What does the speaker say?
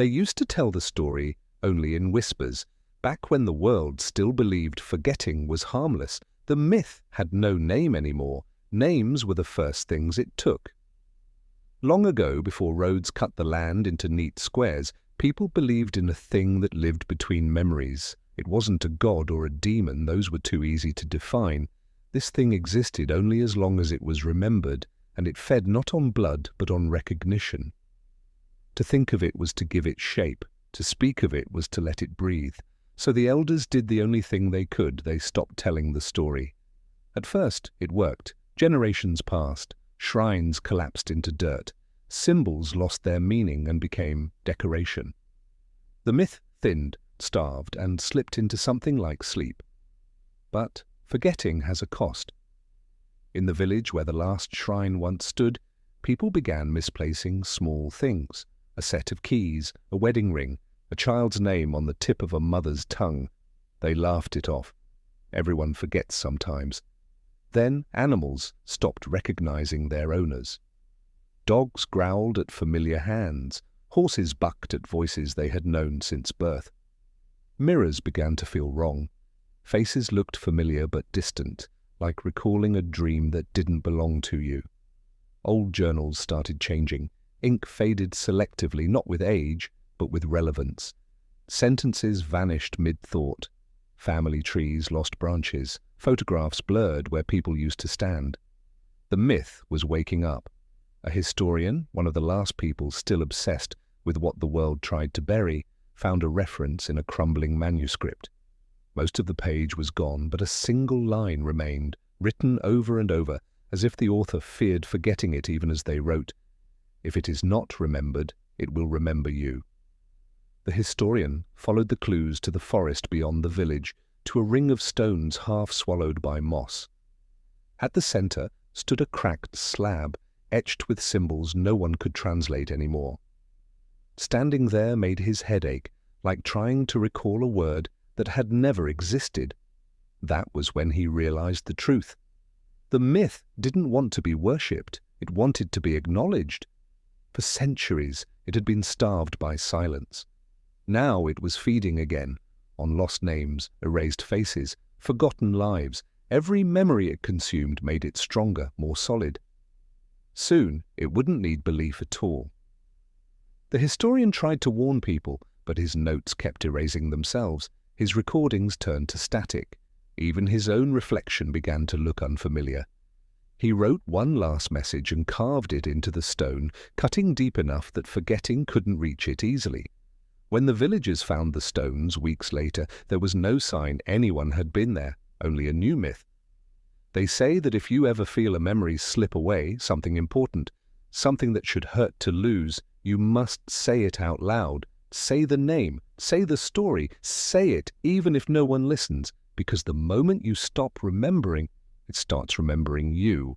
They used to tell the story only in whispers, back when the world still believed forgetting was harmless. The myth had no name anymore. Names were the first things it took. Long ago, before roads cut the land into neat squares, people believed in a thing that lived between memories. It wasn't a god or a demon, those were too easy to define. This thing existed only as long as it was remembered, and it fed not on blood but on recognition. To think of it was to give it shape, to speak of it was to let it breathe. So the elders did the only thing they could. They stopped telling the story. At first, it worked. Generations passed. Shrines collapsed into dirt. Symbols lost their meaning and became decoration. The myth thinned, starved, and slipped into something like sleep. But forgetting has a cost. In the village where the last shrine once stood, people began misplacing small things. A set of keys, a wedding ring, a child's name on the tip of a mother's tongue. They laughed it off. Everyone forgets sometimes. Then animals stopped recognizing their owners. Dogs growled at familiar hands. Horses bucked at voices they had known since birth. Mirrors began to feel wrong. Faces looked familiar but distant, like recalling a dream that didn't belong to you. Old journals started changing. Ink faded selectively, not with age, but with relevance. Sentences vanished mid-thought. Family trees lost branches. Photographs blurred where people used to stand. The myth was waking up. A historian, one of the last people still obsessed with what the world tried to bury, found a reference in a crumbling manuscript. Most of the page was gone, but a single line remained, written over and over, as if the author feared forgetting it even as they wrote. If it is not remembered, it will remember you. The historian followed the clues to the forest beyond the village, to a ring of stones half swallowed by moss. At the center stood a cracked slab, etched with symbols no one could translate anymore. Standing there made his head ache, like trying to recall a word that had never existed. That was when he realized the truth. The myth didn't want to be worshipped, it wanted to be acknowledged. For centuries, it had been starved by silence. Now it was feeding again, on lost names, erased faces, forgotten lives. Every memory it consumed made it stronger, more solid. Soon, it wouldn't need belief at all. The historian tried to warn people, but his notes kept erasing themselves. His recordings turned to static. Even his own reflection began to look unfamiliar. He wrote one last message and carved it into the stone, cutting deep enough that forgetting couldn't reach it easily. When the villagers found the stones weeks later, there was no sign anyone had been there, only a new myth. They say that if you ever feel a memory slip away, something important, something that should hurt to lose, you must say it out loud. Say the name, say the story, say it even if no one listens, because the moment you stop remembering, it starts remembering you.